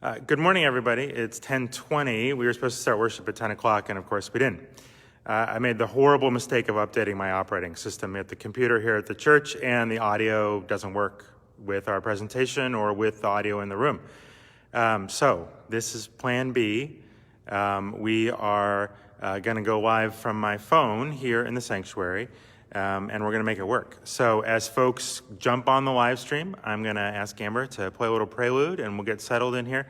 Good morning, everybody. It's 10:20. We were supposed to start worship at 10 o'clock, and of course we didn't. I made the horrible mistake of updating my operating system at the computer here at the church, and the audio doesn't work with our presentation or with the audio in the room. So this is Plan B. We are going to go live from my phone here in the sanctuary, and we're going to make it work. So as folks jump on the live stream, I'm going to ask Amber to play a little prelude, and we'll get settled in here.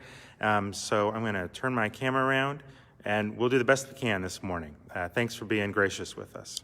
So I'm going to turn my camera around, and we'll do the best we can this morning. Thanks for being gracious with us.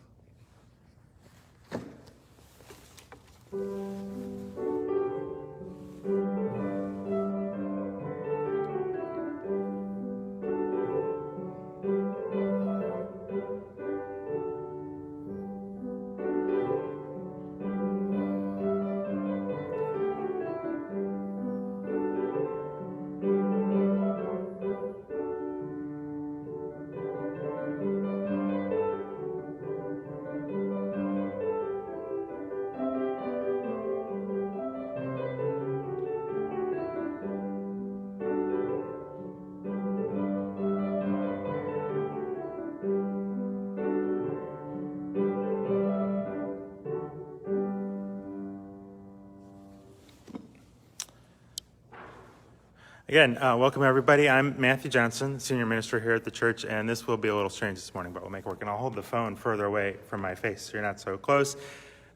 Again, welcome everybody. I'm Matthew Johnson, senior minister here at the church, and this will be a little strange this morning, but we'll make it work. And I'll hold the phone further away from my face so you're not so close.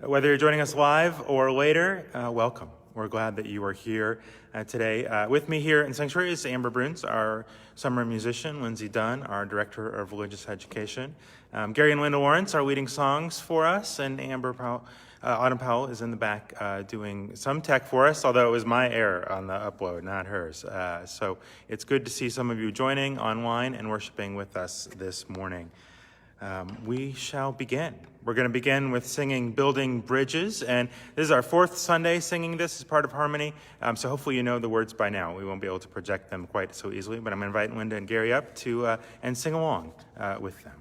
Whether you're joining us live or later, welcome. We're glad that you are here today. With me here in Sanctuary is Amber Bruns, our summer musician, Lindsay Dunn, our director of religious education. Gary and Linda Lawrence are leading songs for us, and Autumn Powell is in the back doing some tech for us, although it was my error on the upload, not hers. So it's good to see some of you joining online and worshiping with us this morning. We shall begin. We're going to begin with singing Building Bridges, and this is our fourth Sunday singing this as part of Harmony, so hopefully you know the words by now. We won't be able to project them quite so easily, but I'm going to invite Linda and Gary up to and sing along with them.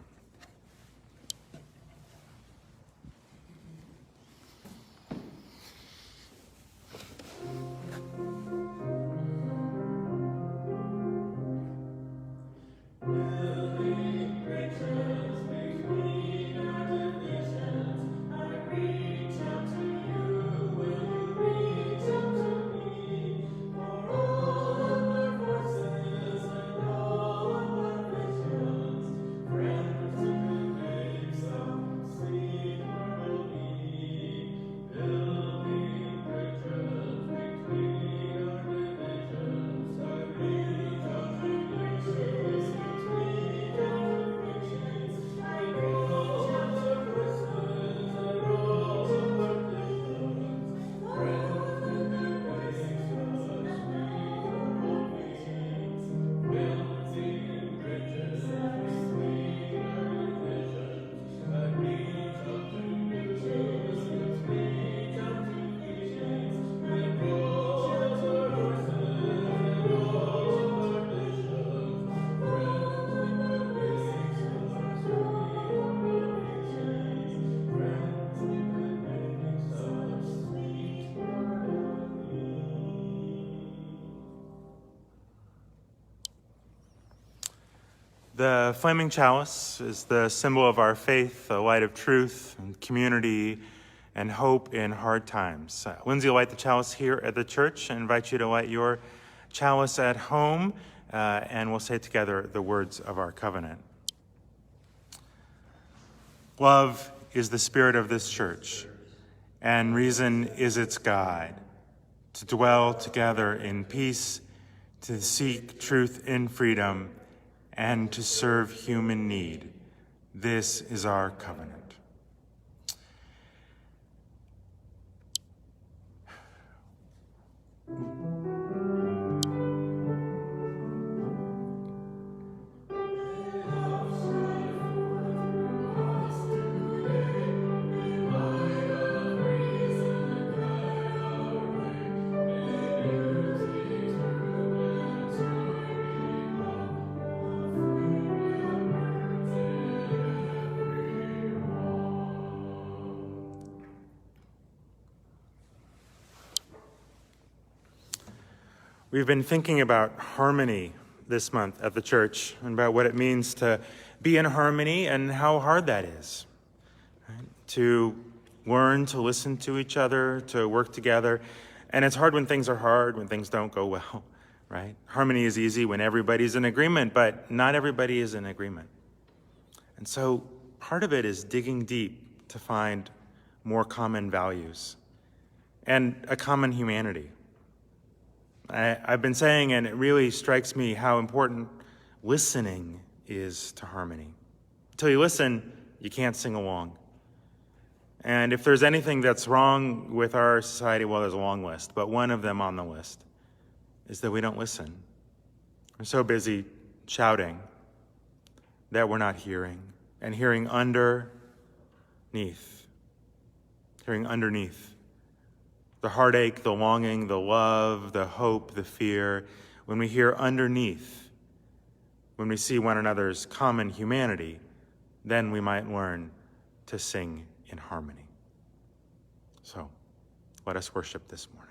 The flaming chalice is the symbol of our faith, the light of truth and community and hope in hard times. Lindsay will light the chalice here at the church and invite you to light your chalice at home, and we'll say together the words of our covenant. Love is the spirit of this church, and reason is its guide, to dwell together in peace, to seek truth in freedom, and to serve human need. This is our covenant. We've been thinking about harmony this month at the church and about what it means to be in harmony and how hard that is, right? To learn to listen to each other, to work together. And it's hard when things are hard, when things don't go well, right? Harmony is easy when everybody's in agreement, but not everybody is in agreement. And so part of it is digging deep to find more common values and a common humanity. I've been saying, and it really strikes me how important listening is to harmony. Until you listen, you can't sing along. And if there's anything that's wrong with our society, well, there's a long list, but one of them on the list is that we don't listen. We're so busy shouting that we're not hearing, and hearing underneath the heartache, the longing, the love, the hope, the fear. When we hear underneath, when we see one another's common humanity, then we might learn to sing in harmony. So, let us worship this morning.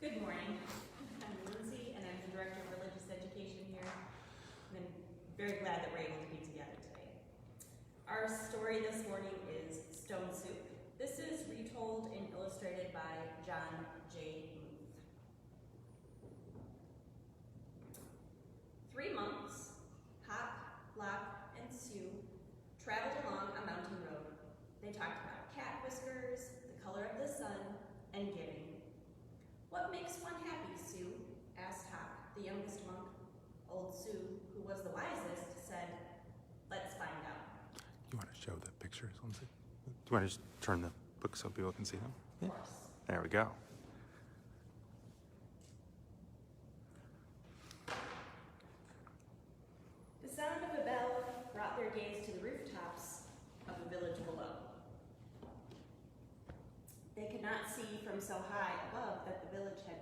Good morning. I'm Lindsay, and I'm the Director of Religious Education here. And I'm very glad that we're able to be together today. Our story this morning is Stone Soup. This is retold and illustrated by John J. Muth. 3 monks, Hop, Lop, and Sue, traveled along a mountain road. They talked about cat whiskers, the color of the sun, and giving. "What makes one happy, Sue?" asked Hop, the youngest monk. Old Sue, who was the wisest, said, "Let's find out." You want to show the pictures, Lindsay? Do you want to just turn the book so people can see them? Of course. There we go. The sound of a bell brought their gaze to the rooftops of the village below. They could not see from so high above that the village had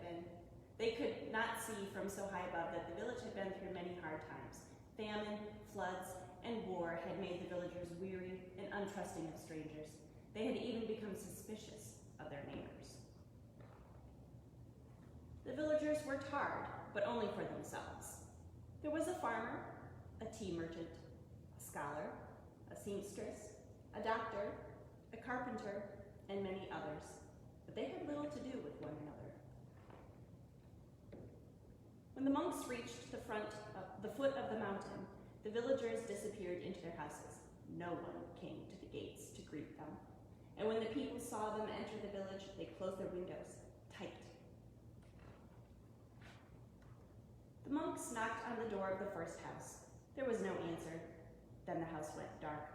been through many hard times. Famine, floods, and war had made the villagers weary and untrusting of strangers. They had even become suspicious of their neighbors. The villagers worked hard, but only for themselves. There was a farmer, a tea merchant, a scholar, a seamstress, a doctor, a carpenter, and many others, but they had little to do with one another. When the monks reached the foot of the mountain, the villagers disappeared into their houses. No one came to the gates to greet them, and when the people saw them enter the village, they closed their windows tight. The monks knocked on the door of the first house. There was no answer. Then the house went dark.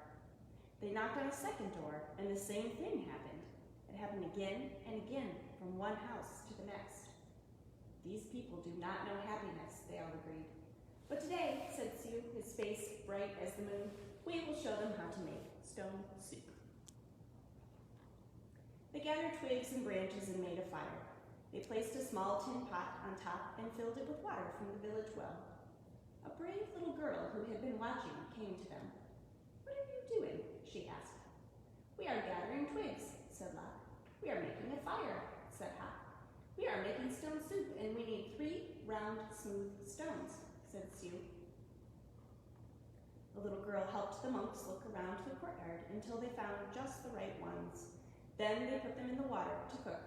They knocked on a second door, and the same thing happened. It happened again and again from one house to the next. These people do not know happiness, they all agreed. But today, said Sue, his face bright as the moon, we will show them how to make stone soup. They gathered twigs and branches and made a fire. They placed a small tin pot on top and filled it with water from the village well. A brave little girl who had been watching came to them. What are you doing? She asked. We are gathering twigs, said Locke. We are making a fire, said Hop. We are making stone soup, and we need 3 round, smooth stones, said Sue. The little girl helped the monks look around the courtyard until they found just the right ones. Then they put them in the water to cook.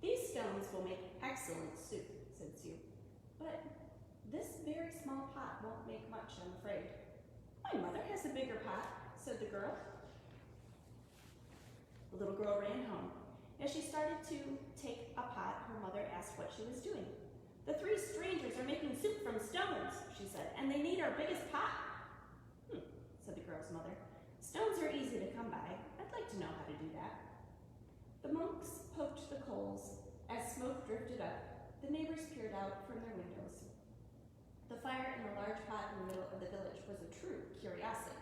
These stones will make excellent soup, said Sue. But this very small pot won't make much, I'm afraid. My mother has a bigger pot, said the girl. The little girl ran home. As she started to take a pot, her mother asked what she was doing. The 3 strangers are making soup from stones, she said, and they need our biggest pot. Said the girl's mother. Stones are easy to come by. I'd like to know how to do that. The monks poked the coals. As smoke drifted up, the neighbors peered out from their windows. The fire in the large pot in the middle of the village was a true curiosity.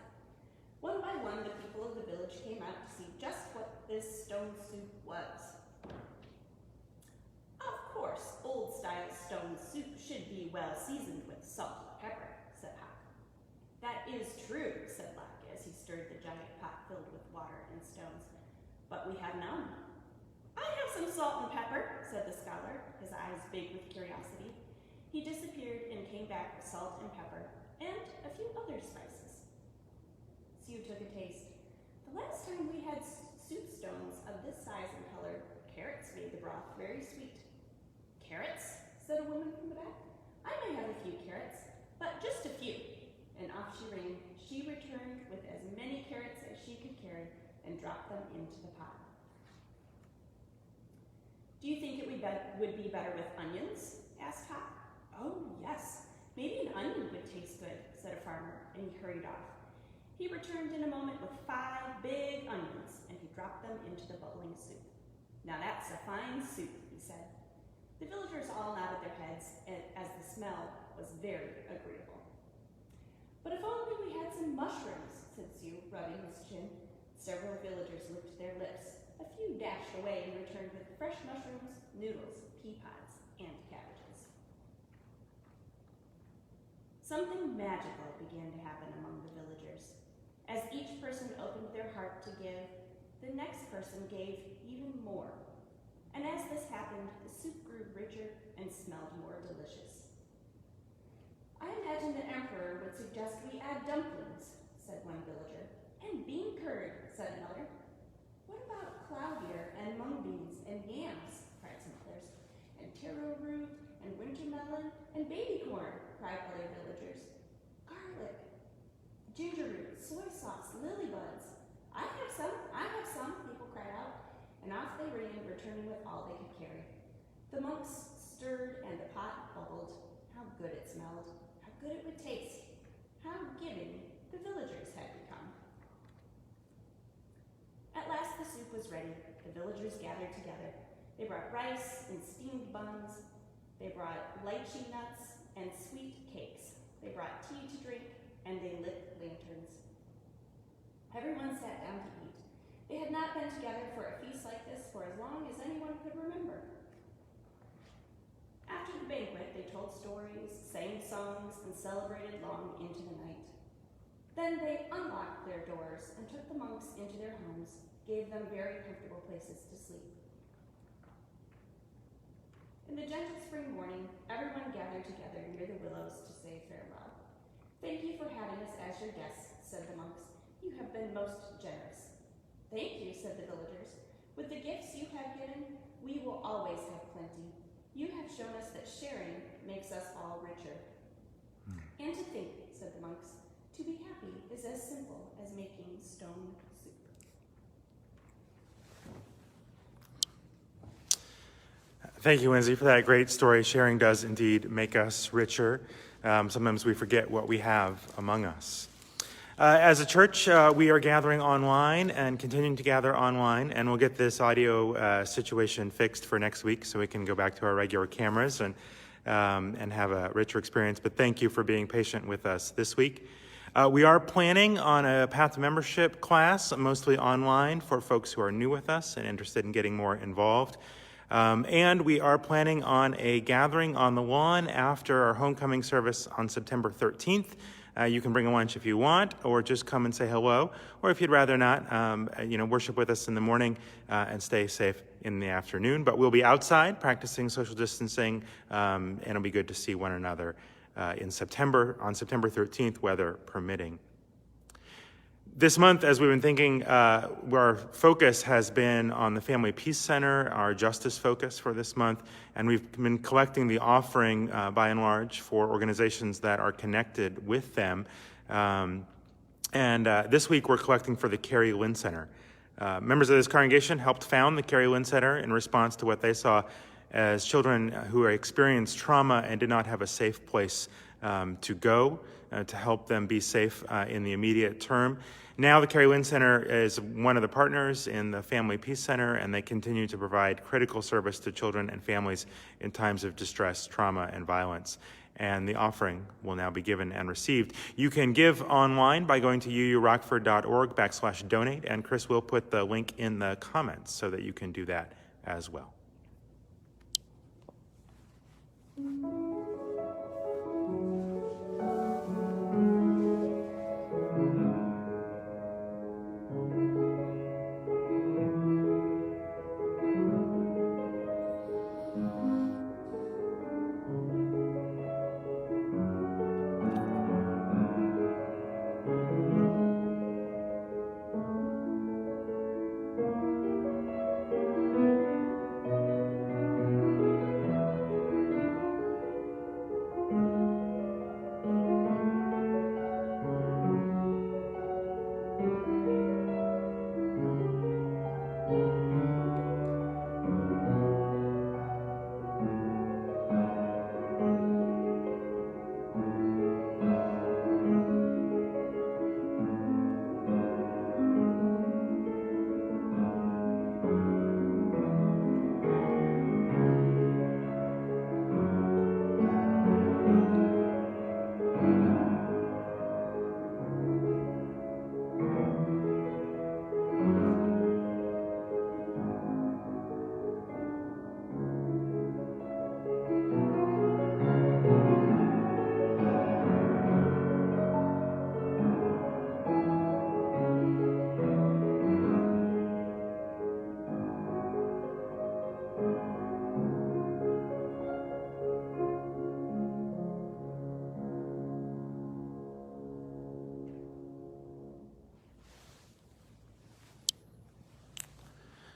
One by one, the people of the village came out to see just what this stone soup was. Of course, old-style stone soup should be well seasoned with salt and pepper, said Hop. That is true, said Locke, as he stirred the giant pot filled with water and stones. But we have none. I have some salt and pepper, said the scholar, his eyes big with curiosity. He disappeared and came back with salt and pepper, and a few other spices. Sue took a taste. The last time we had soup stones of this size and color, carrots made the broth very sweet. Carrots? Said a woman from the back. I may have a few carrots, but just a few. And off she ran. She returned with as many carrots as she could carry and dropped them into the pot. Do you think it would be better with onions? Asked Hop. Oh, yes. Maybe an onion would taste good, said a farmer, and he hurried off. He returned in a moment with 5 big onions, and he dropped them into the bubbling soup. Now that's a fine soup, he said. The villagers all nodded their heads, as the smell was very agreeable. But if only we had some mushrooms, said Sue, rubbing his chin. Several villagers licked their lips. A few dashed away and returned with fresh mushrooms, noodles, pea pods, and cabbages. Something magical began to happen among the villagers. As each person opened their heart to give, the next person gave even more. And as this happened, the soup grew richer and smelled more delicious. I imagine the emperor would suggest we add dumplings, said one villager. And bean curd, said another. What about cloud ear and mung beans and yams, cried some others. And taro root and winter melon and baby corn, cried other villagers. Garlic, ginger root, soy sauce, lily buds. I have some, people cried out. And off they ran, returning with all they could carry. The monks stirred and the pot bubbled. How good it smelled. How good it would taste. How giving the villagers had become. At last the soup was ready. The villagers gathered together. They brought rice and steamed buns. They brought lychee nuts and sweet cakes. They brought tea to drink, and they lit lanterns. Everyone sat down to eat. They had not been together for a feast like this for as long as anyone could remember. After the banquet, they told stories, sang songs, and celebrated long into the night. Then they unlocked their doors and took the monks into their homes, gave them very comfortable places to sleep. In the gentle spring morning, everyone gathered together near the willows to say farewell. Thank you for having us as your guests, said the monks. You have been most generous. Thank you, said the villagers. With the gifts you have given, we will always have plenty. You have shown us that sharing makes us all richer. And to think, said the monks, to be happy is as simple as making stone soup. Thank you, Lindsay, for that great story. Sharing does indeed make us richer. Sometimes we forget what we have among us. As a church, we are gathering online and continuing to gather online, and we'll get this audio situation fixed for next week so we can go back to our regular cameras and have a richer experience. But thank you for being patient with us this week. We are planning on a Path to Membership class, mostly online, for folks who are new with us and interested in getting more involved. And we are planning on a gathering on the lawn after our homecoming service on September 13th. You can bring a lunch if you want, or just come and say hello. Or if you'd rather not, worship with us in the morning and stay safe in the afternoon. But we'll be outside practicing social distancing, and it'll be good to see one another on September 13th, weather permitting. This month, as we've been thinking, our focus has been on the Family Peace Center, our justice focus for this month, and we've been collecting the offering, by and large, for organizations that are connected with them. This week, we're collecting for the Carrie Lynn Center. Members of this congregation helped found the Carrie Lynn Center in response to what they saw as children who experienced trauma and did not have a safe place to go to help them be safe in the immediate term. Now the Carrie Lynn Center is one of the partners in the Family Peace Center, and they continue to provide critical service to children and families in times of distress, trauma, and violence. And the offering will now be given and received. You can give online by going to uurockford.org/donate, and Chris will put the link in the comments so that you can do that as well.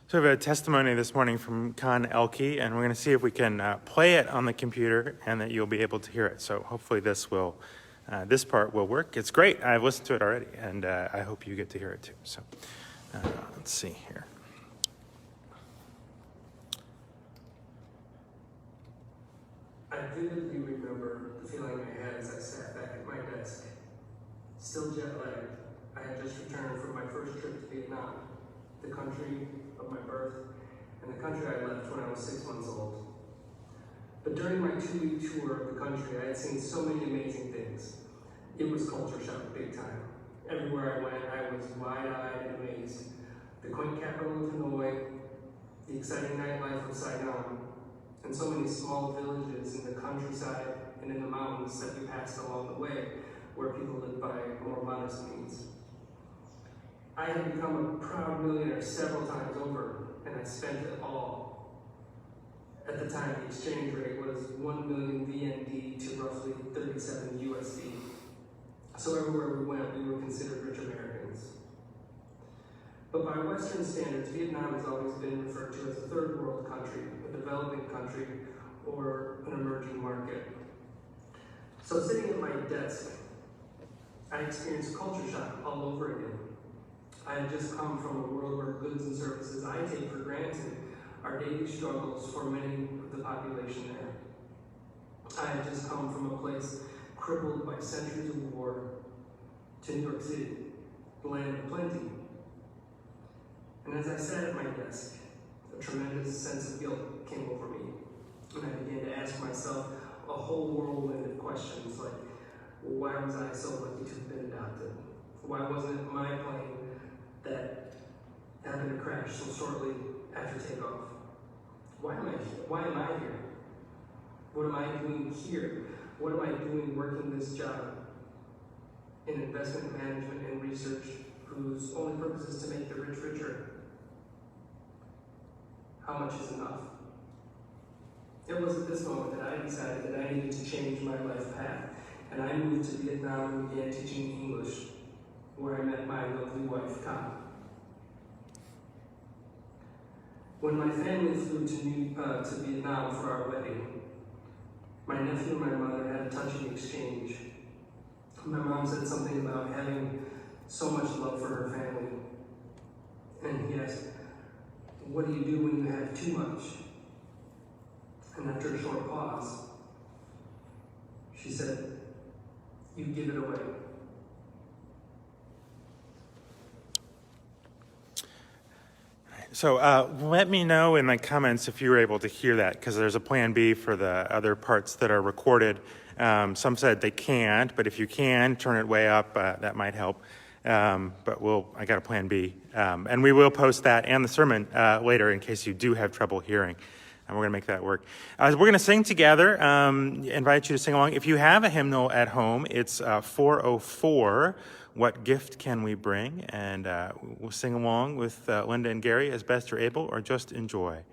So we have a testimony this morning from Con Elke, and we're going to see if we can play it on the computer and that you'll be able to hear it. So hopefully this part will work. It's great. I've listened to it already, and I hope you get to hear it too. So let's see here. I vividly remember the feeling I had as I sat back at my desk. Still jet-lagged, I had just returned from my first trip to Vietnam, the country of my birth, and the country I left when I was 6 months old. But during my 2-week tour of the country, I had seen so many amazing things. It was culture shock big time. Everywhere I went, I was wide-eyed and amazed. The quaint capital of Hanoi, the exciting nightlife of Saigon, and so many small villages in the countryside and in the mountains that we passed along the way, where people lived by more modest means. I had become a proud millionaire several times over, and I spent it all. At the time, the exchange rate was 1 million VND to roughly 37 USD. So everywhere we went, we were considered rich Americans. But by Western standards, Vietnam has always been referred to as a third world country, a developing country, or an emerging market. So sitting at my desk, I experienced culture shock all over again. I had just come from a world where goods and services I take for granted are daily struggles for many of the population there. I had just come from a place crippled by centuries of war, to New York City, the land of plenty. And as I sat at my desk, a tremendous sense of guilt came over me, and I began to ask myself a whole whirlwind of questions like, why was I so lucky to have been adopted? Why wasn't it my plane that happened to crash so shortly after takeoff? Why am I here? What am I doing here? What am I doing working this job in investment management and research whose only purpose is to make the rich richer? How much is enough? It was at this moment that I decided that I needed to change my life path, and I moved to Vietnam and began teaching English, where I met my lovely wife, Tom. When my family flew to Vietnam for our wedding, my nephew and my mother had a touching exchange. My mom said something about having so much love for her family. And he asked, what do you do when you have too much? And after a short pause, she said, you give it away. So let me know in the comments if you were able to hear that, because there's a plan B for the other parts that are recorded. Some said they can't, but if you can, turn it way up. That might help. But I got a plan B. And we will post that and the sermon later in case you do have trouble hearing. And we're going to make that work. We're going to sing together. Invite you to sing along. If you have a hymnal at home, it's 404, What Gift Can We Bring? And we'll sing along with Linda and Gary as best you're able, or just enjoy.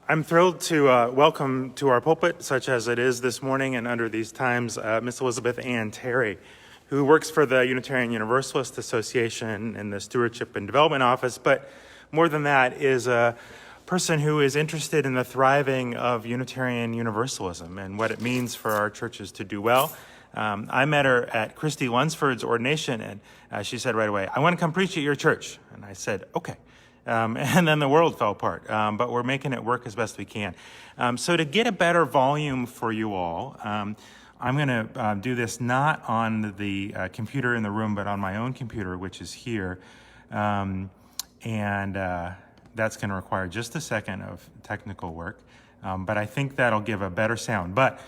I'm thrilled to welcome to our pulpit, such as it is this morning and under these times, Miss Elizabeth Ann Terry, who works for the Unitarian Universalist Association in the Stewardship and Development Office, but more than that is a person who is interested in the thriving of Unitarian Universalism and what it means for our churches to do well. I met her at Christy Lunsford's ordination, and she said right away, "I want to come preach at your church." And I said, "Okay." And then the world fell apart, but we're making it work as best we can. So to get a better volume for you all, I'm going to do this not on the computer in the room, but on my own computer, which is here. And that's going to require just a second of technical work. But I think that'll give a better sound. But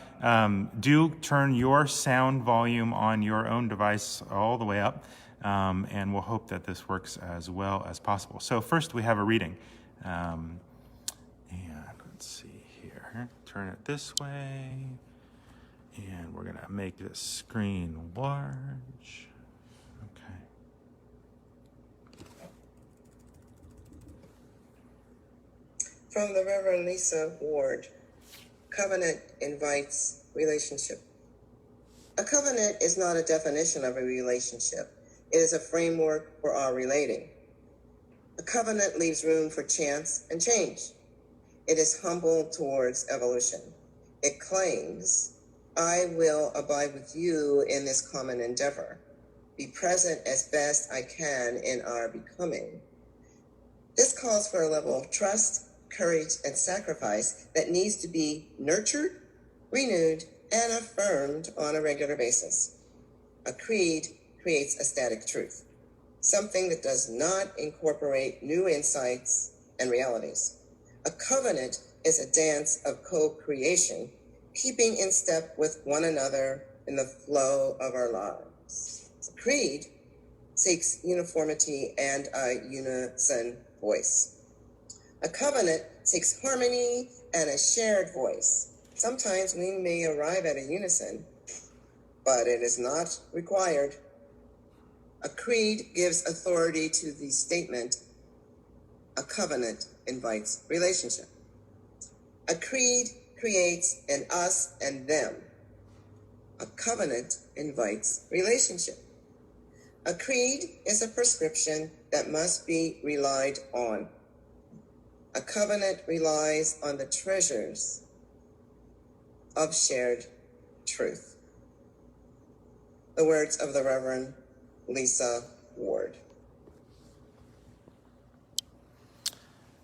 do turn your sound volume on your own device all the way up. And we'll hope that this works as well as possible. So first we have a reading. And let's see here. Turn it this way. And we're going to make this screen large. Okay. From the Reverend Lisa Ward, covenant invites relationship. A covenant is not a definition of a relationship. It is a framework for our relating. A covenant leaves room for chance and change. It is humble towards evolution. It claims, I will abide with you in this common endeavor, be present as best I can in our becoming. This calls for a level of trust, courage, and sacrifice that needs to be nurtured, renewed, and affirmed on a regular basis. A creed creates a static truth, something that does not incorporate new insights and realities. A covenant is a dance of co-creation, keeping in step with one another in the flow of our lives. A creed seeks uniformity and a unison voice. A covenant seeks harmony and a shared voice. Sometimes we may arrive at a unison, but it is not required. A creed gives authority to the statement. A covenant invites relationship. A creed creates an us and them. A covenant invites relationship. A creed is a prescription that must be relied on. A covenant relies on the treasures of shared truth. The words of the Reverend Lisa Ward.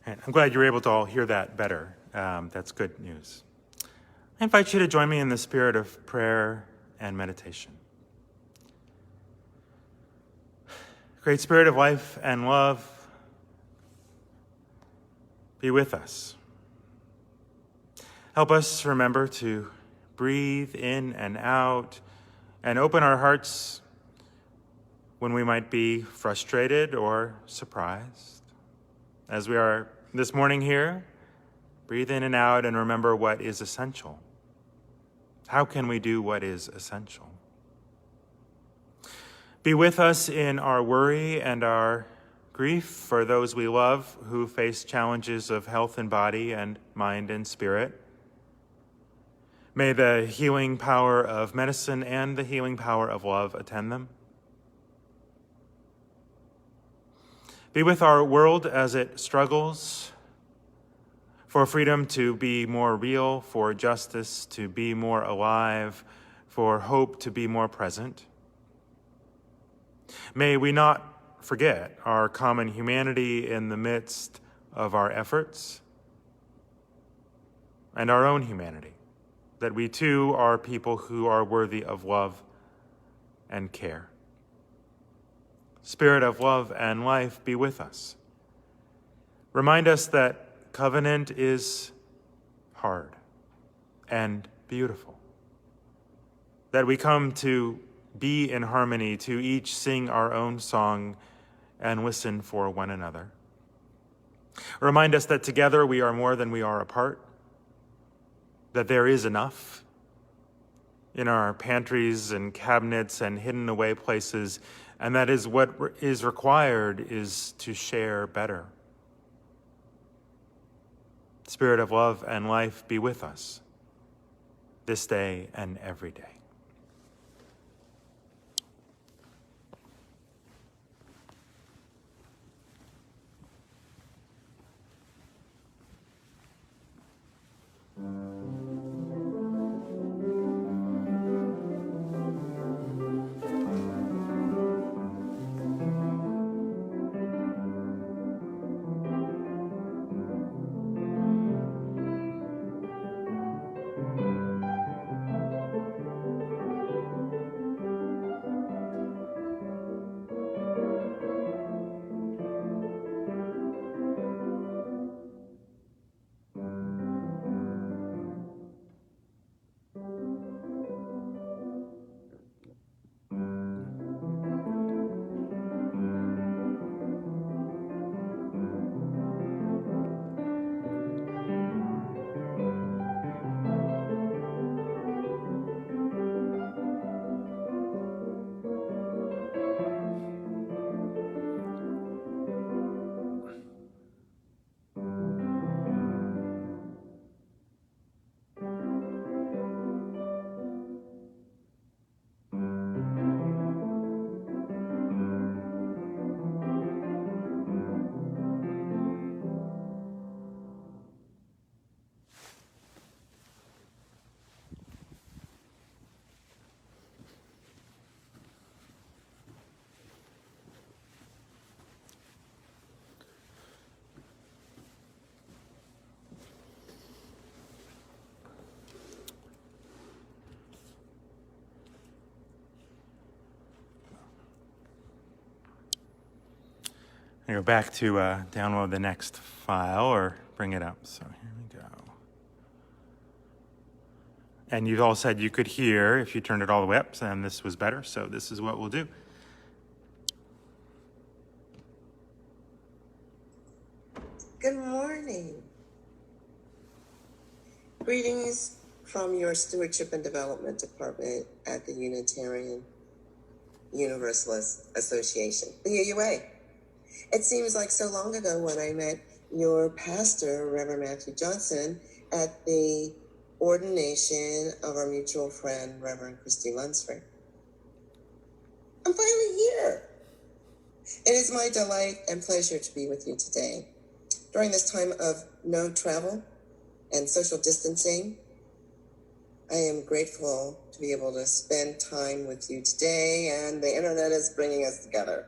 And I'm glad you were able to all hear that better. That's good news. I invite you to join me in the spirit of prayer and meditation. Great Spirit of life and love, be with us. Help us remember to breathe in and out and open our hearts when we might be frustrated or surprised. As we are this morning here, breathe in and out and remember what is essential. How can we do what is essential? Be with us in our worry and our grief for those we love who face challenges of health and body and mind and spirit. May the healing power of medicine and the healing power of love attend them. Be with our world as it struggles for freedom to be more real, for justice to be more alive, for hope to be more present. May we not forget our common humanity in the midst of our efforts and our own humanity, that we too are people who are worthy of love and care. Spirit of love and life, be with us. Remind us that covenant is hard and beautiful, that we come to be in harmony, to each sing our own song and listen for one another. Remind us that together we are more than we are apart, that there is enough in our pantries and cabinets and hidden away places, and that is what is required is to share better. Spirit of love and life, be with us this day and every day. I go back to download the next file or bring it up. So here we go. And you all said you could hear if you turned it all the way up, and this was better. So this is what we'll do. Good morning. Greetings from your Stewardship and Development Department at the Unitarian Universalist Association, the UUA. It seems like so long ago when I met your pastor, Reverend Matthew Johnson, at the ordination of our mutual friend, Reverend Christy Lunsford. I'm finally here. It is my delight and pleasure to be with you today. During this time of no travel and social distancing, I am grateful to be able to spend time with you today, and the internet is bringing us together.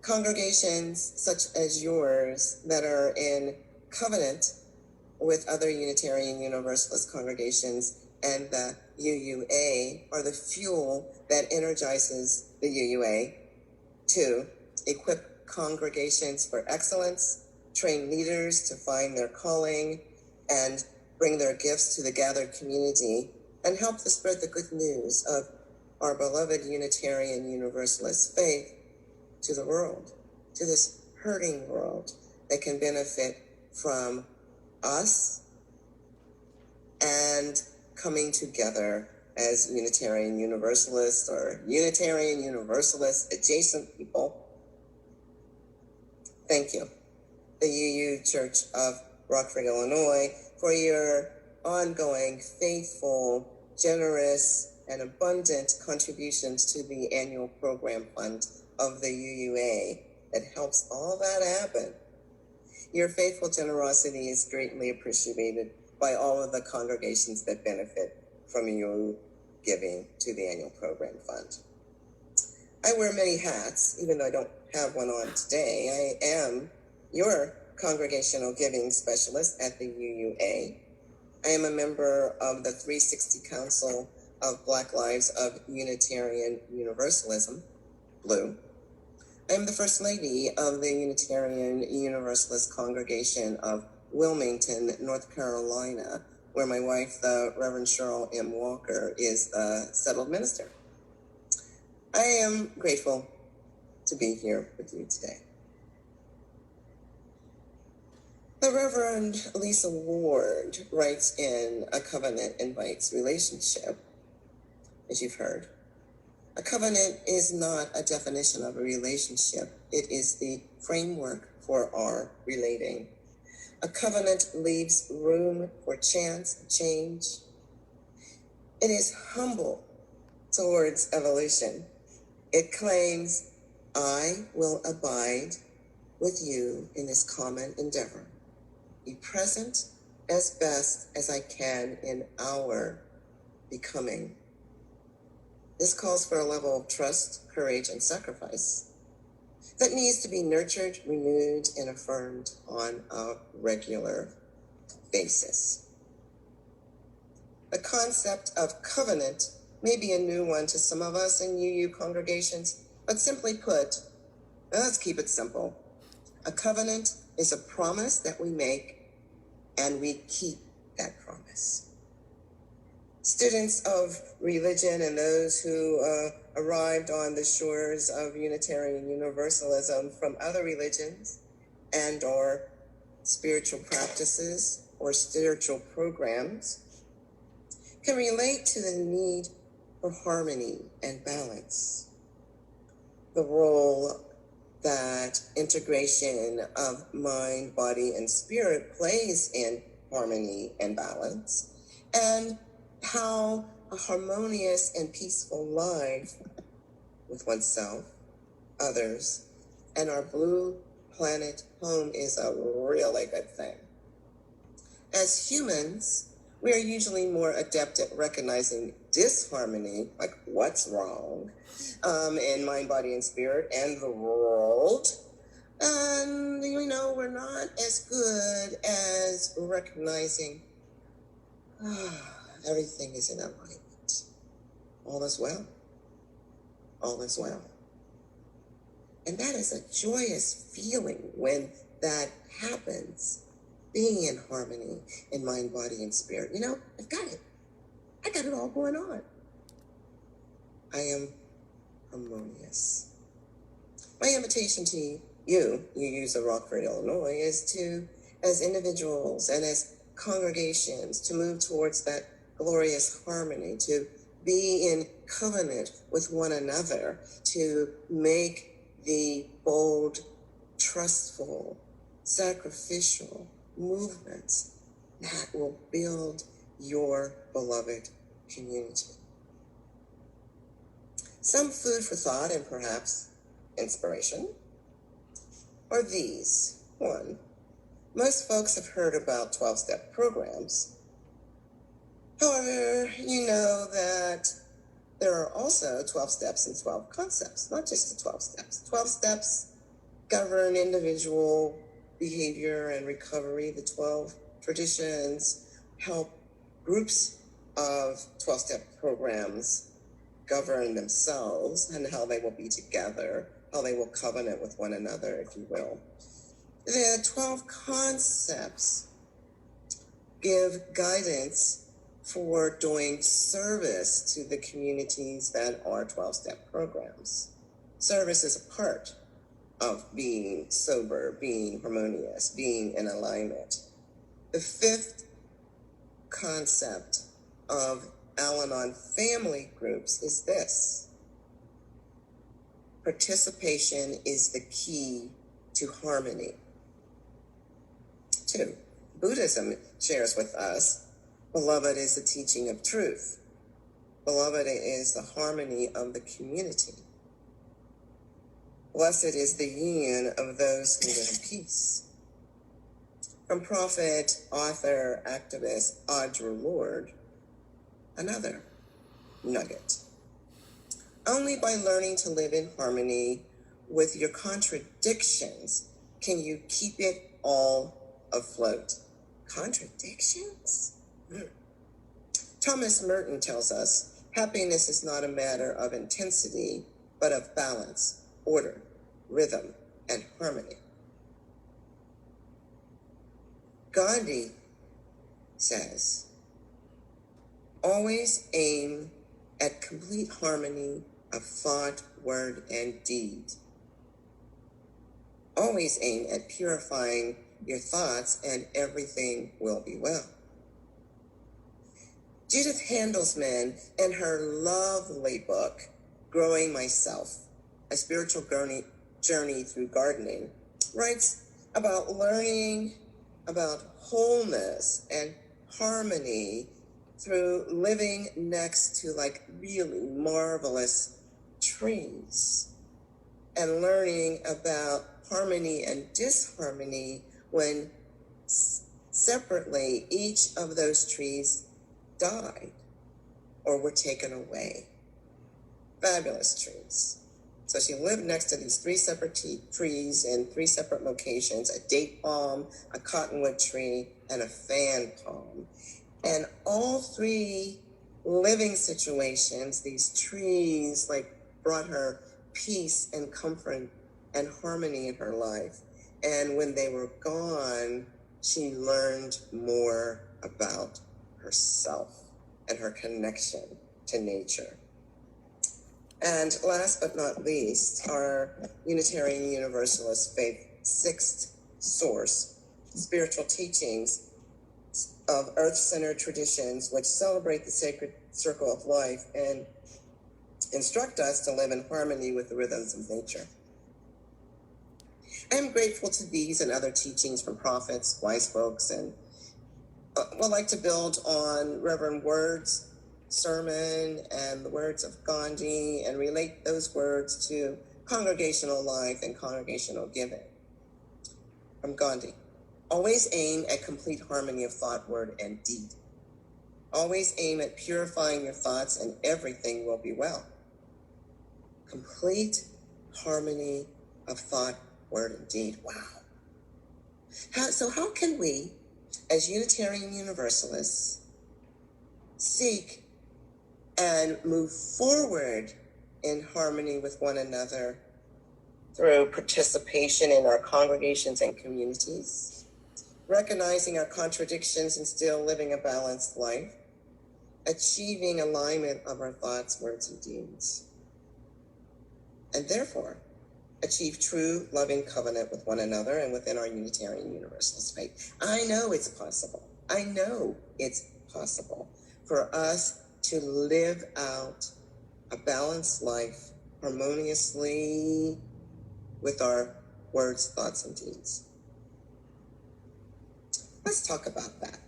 Congregations such as yours that are in covenant with other Unitarian Universalist congregations and the UUA are the fuel that energizes the UUA to equip congregations for excellence, train leaders to find their calling, and bring their gifts to the gathered community, and help to spread the good news of our beloved Unitarian Universalist faith to the world, to this hurting world that can benefit from us and coming together as Unitarian Universalists or Unitarian Universalist adjacent people. Thank you, the UU Church of Rockford, Illinois, for your ongoing, faithful, generous, and abundant contributions to the annual program fund of the UUA that helps all that happen. Your faithful generosity is greatly appreciated by all of the congregations that benefit from you giving to the annual program fund. I wear many hats, even though I don't have one on today. I am your Congregational Giving Specialist at the UUA. I am a member of the 360 Council of Black Lives of Unitarian Universalism, Blue. I am the First Lady of the Unitarian Universalist Congregation of Wilmington, North Carolina, where my wife, the Reverend Cheryl M. Walker, is the settled minister. I am grateful to be here with you today. The Reverend Lisa Ward writes in A Covenant Invites Relationship, as you've heard. A covenant is not a definition of a relationship. It is the framework for our relating. A covenant leaves room for chance and change. It is humble towards evolution. It claims, I will abide with you in this common endeavor. Be present as best as I can in our becoming. This calls for a level of trust, courage, and sacrifice that needs to be nurtured, renewed, and affirmed on a regular basis. The concept of covenant may be a new one to some of us in UU congregations, but simply put, let's keep it simple. A covenant is a promise that we make, and we keep that promise. Students of religion and those who arrived on the shores of Unitarian Universalism from other religions and or spiritual practices or spiritual programs can relate to the need for harmony and balance. The role that integration of mind, body, and spirit plays in harmony and balance, and how a harmonious and peaceful life with oneself, others, and our blue planet home is a really good thing. As humans, we are usually more adept at recognizing disharmony, like what's wrong, in mind, body, and spirit, and the world. And, we're not as good as recognizing everything is in alignment. All is well. All is well. And that is a joyous feeling when that happens. Being in harmony in mind, body, and spirit. You know, I've got it. I got it all going on. I am harmonious. My invitation to you use of Rockford, Illinois, is to, as individuals and as congregations, to move towards that glorious harmony, to be in covenant with one another, to make the bold, trustful, sacrificial movements that will build your beloved community. Some food for thought and perhaps inspiration are these. 1, most folks have heard about 12-step programs. However, you know that there are also 12 steps and 12 concepts, not just the 12 steps. 12 steps govern individual behavior and recovery. The 12 traditions help groups of 12-step programs govern themselves and how they will be together, how they will covenant with one another, if you will. The 12 concepts give guidance for doing service to the communities that are 12-step programs. Service is a part of being sober, being harmonious, being in alignment. The 5th concept of Al-Anon family groups is this: participation is the key to harmony. 2, Buddhism shares with us, beloved is the teaching of truth. Beloved is the harmony of the community. Blessed is the union of those who live in peace. From prophet, author, activist Audre Lorde, another nugget. Only by learning to live in harmony with your contradictions can you keep it all afloat. Contradictions? Thomas Merton tells us happiness is not a matter of intensity, but of balance, order, rhythm, and harmony. Gandhi says, always aim at complete harmony of thought, word, and deed. Always aim at purifying your thoughts and everything will be well. Judith Handelsman, in her lovely book, Growing Myself, A Spiritual Journey Through Gardening, writes about learning about wholeness and harmony through living next to like really marvelous trees and learning about harmony and disharmony when separately each of those trees died or were taken away. Fabulous trees. So she lived next to these 3 separate trees in 3 separate locations, a date palm, a cottonwood tree, and a fan palm. And all 3 living situations, these trees like brought her peace and comfort and harmony in her life. And when they were gone, she learned more about herself and her connection to nature. And last but not least, our Unitarian Universalist faith 6th source, spiritual teachings of earth-centered traditions which celebrate the sacred circle of life and instruct us to live in harmony with the rhythms of nature. I am grateful to these and other teachings from prophets, wise folks, and would like to build on Reverend Ward's sermon and the words of Gandhi and relate those words to congregational life and congregational giving. From Gandhi, always aim at complete harmony of thought, word, and deed. Always aim at purifying your thoughts and everything will be well. Complete harmony of thought, word, and deed. Wow. So how can we, as Unitarian Universalists, seek and move forward in harmony with one another through participation in our congregations and communities, recognizing our contradictions and still living a balanced life, achieving alignment of our thoughts, words, and deeds, and therefore achieve true loving covenant with one another and within our Unitarian Universalist faith. I know it's possible. I know it's possible for us to live out a balanced life harmoniously with our words, thoughts, and deeds. Let's talk about that.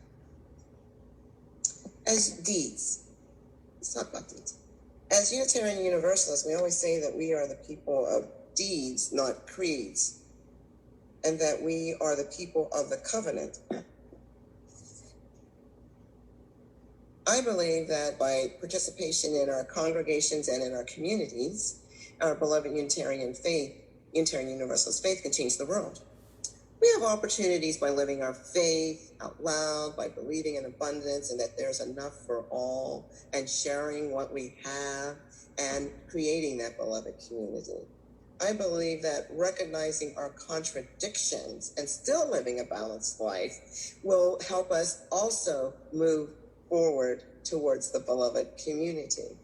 As deeds, let's talk about deeds. As Unitarian Universalists, we always say that we are the people of deeds, not creeds, and that we are the people of the covenant. I believe that by participation in our congregations and in our communities, our beloved Unitarian faith, Unitarian Universalist faith, can change the world. We have opportunities by living our faith out loud, by believing in abundance and that there's enough for all, and sharing what we have and creating that beloved community. I believe that recognizing our contradictions and still living a balanced life will help us also move forward towards the beloved community.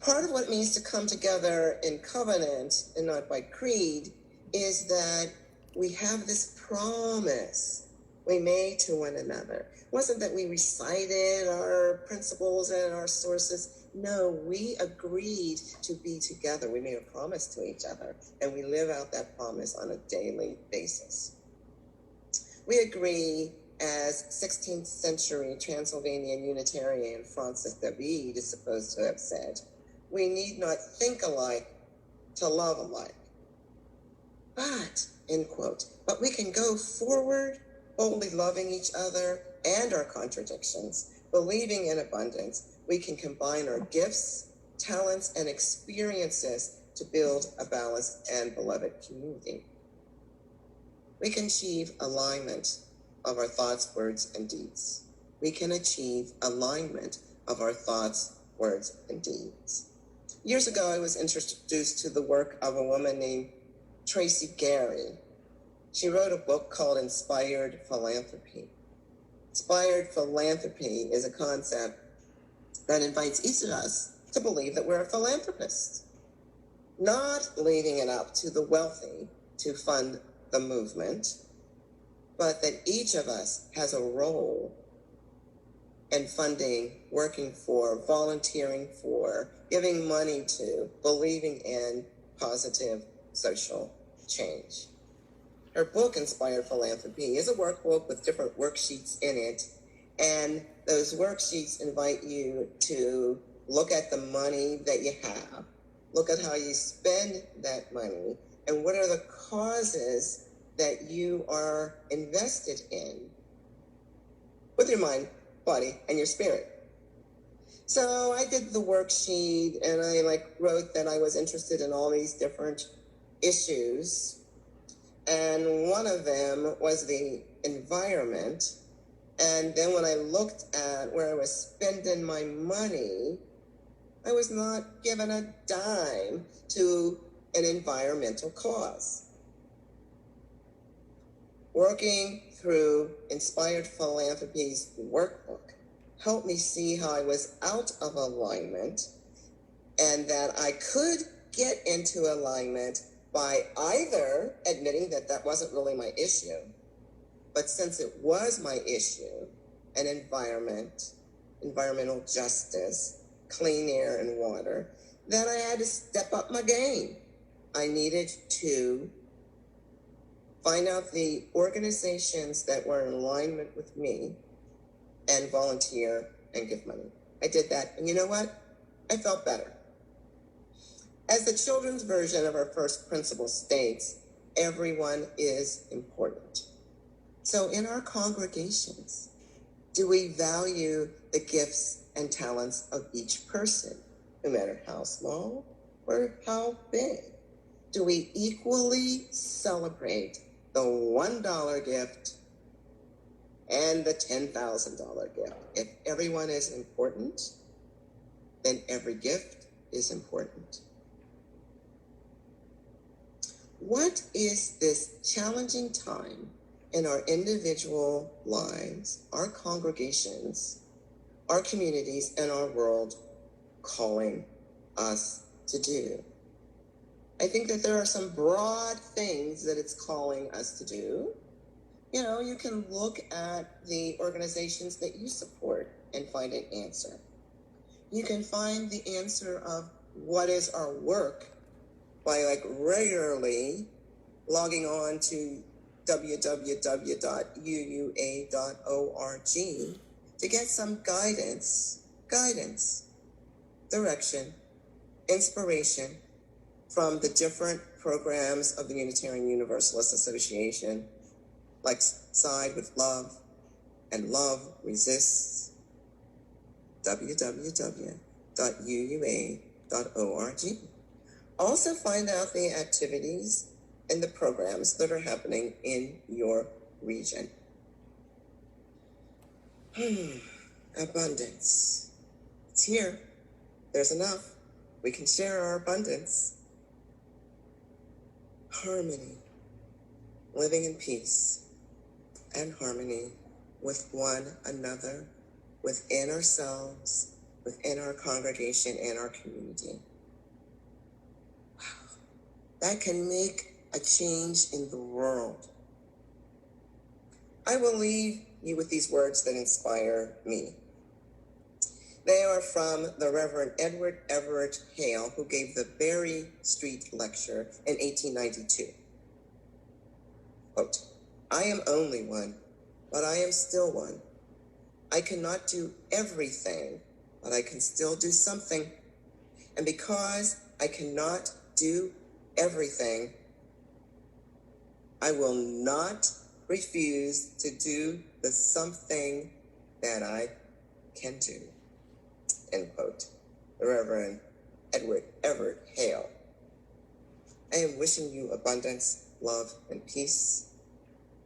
Part of what it means to come together in covenant and not by creed is that we have this promise we made to one another. It wasn't that we recited our principles and our sources. No, we agreed to be together. We made a promise to each other, and we live out that promise on a daily basis. We agree, as 16th century Transylvanian Unitarian Francis David is supposed to have said, we need not think alike to love alike. But, end quote, but we can go forward, boldly loving each other and our contradictions, believing in abundance. We can combine our gifts, talents, and experiences to build a balanced and beloved community. We can achieve alignment of our thoughts, words, and deeds. We can achieve alignment of our thoughts, words, and deeds. Years ago, I was introduced to the work of a woman named Tracy Gary. She wrote a book called Inspired Philanthropy. Inspired philanthropy is a concept that invites each of us to believe that we're a philanthropist, not leaving it up to the wealthy to fund the movement, but that each of us has a role in funding, working for, volunteering for, giving money to, believing in positive social change. Her book, Inspired Philanthropy, is a workbook with different worksheets in it, and those worksheets invite you to look at the money that you have, look at how you spend that money, and what are the causes that you are invested in with your mind, body, and your spirit. So I did the worksheet, and I wrote that I was interested in all these different issues, and one of them was the environment. And then when I looked at where I was spending my money, I was not given a dime to an environmental cause. Working through Inspired Philanthropy's workbook helped me see how I was out of alignment, and that I could get into alignment by either admitting that that wasn't really my issue, but since it was my issue, an environmental justice, clean air and water, that I had to step up my game. I needed to find out the organizations that were in alignment with me and volunteer and give money. I did that, and you know what? I felt better. As the children's version of our first principle states, everyone is important. So in our congregations, do we value the gifts and talents of each person, no matter how small or how big? Do we equally celebrate the $1 gift and the $10,000 gift? If everyone is important, then every gift is important. What is this challenging time in our individual lives, our congregations, our communities, and our world calling us to do? I think that there are some broad things that it's calling us to do. You know, you can look at the organizations that you support and find an answer. You can find the answer of what is our work by regularly logging on to www.uua.org to get some guidance, direction, inspiration from the different programs of the Unitarian Universalist Association, like Side with Love and Love Resists, www.uua.org. Also find out the activities and the programs that are happening in your region. Abundance. It's here. There's enough. We can share our abundance. Harmony. Living in peace and harmony with one another, within ourselves, within our congregation and our community. Wow. That can make a change in the world. I will leave you with these words that inspire me. They are from the Reverend Edward Everett Hale, who gave the Berry Street Lecture in 1892. Quote, "I am only one, but I am still one. I cannot do everything, but I can still do something. And because I cannot do everything, I will not refuse to do the something that I can do." End quote. The Reverend Edward Everett Hale. I am wishing you abundance, love, and peace,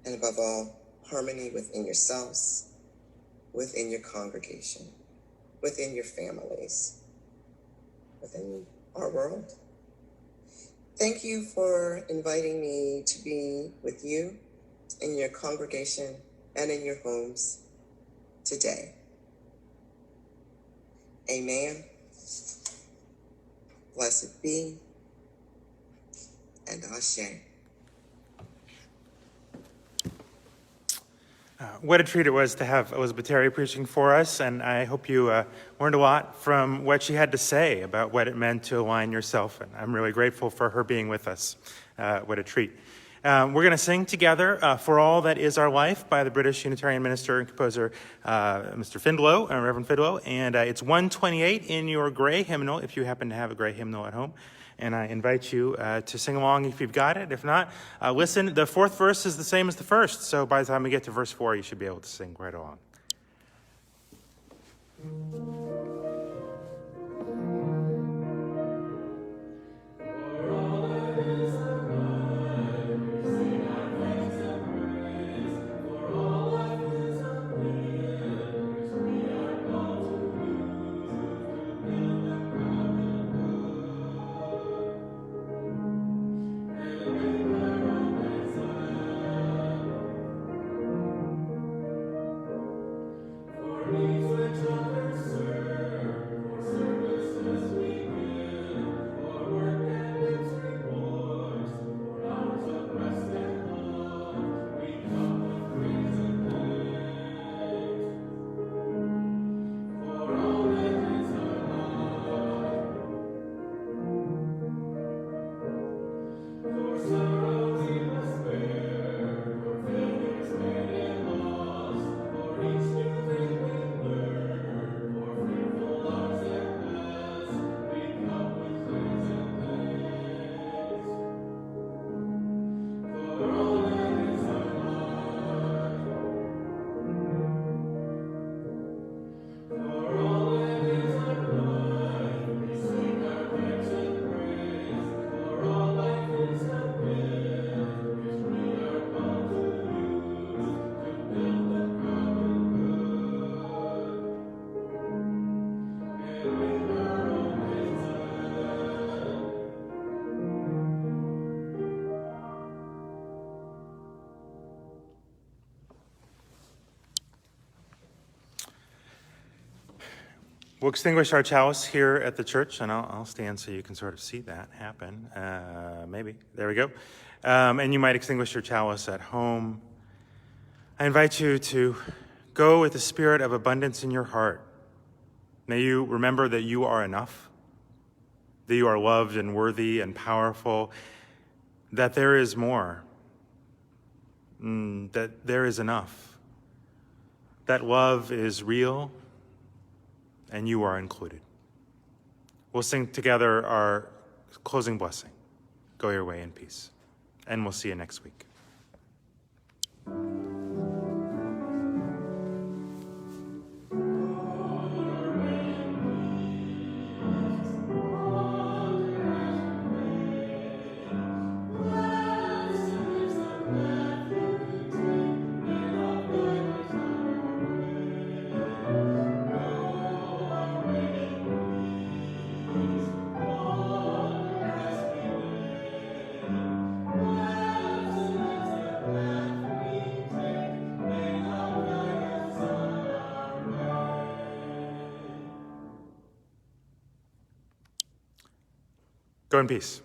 and above all, harmony within yourselves, within your congregation, within your families, within our world. Thank you for inviting me to be with you in your congregation and in your homes today. Amen. Blessed be, and Ashe. What a treat it was to have Elizabeth Terry preaching for us, and I hope you learned a lot from what she had to say about what it meant to align yourself, and I'm really grateful for her being with us. What a treat. We're going to sing together For All That Is Our Life by the British Unitarian minister and composer Mr. Findlow, Reverend Findlow, and it's 128 in your gray hymnal if you happen to have a gray hymnal at home. And I invite you to sing along if you've got it. If not, listen. The fourth verse is the same as the first, so by the time we get to verse 4, you should be able to sing right along. For me, which others serve. We'll extinguish our chalice here at the church, and I'll stand so you can sort of see that happen. Maybe. There we go. And you might extinguish your chalice at home. I invite you to go with the spirit of abundance in your heart. May you remember that you are enough, that you are loved and worthy and powerful, that there is more, that there is enough, that love is real, and you are included. We'll sing together our closing blessing. Go your way in peace. And we'll see you next week. Go in peace.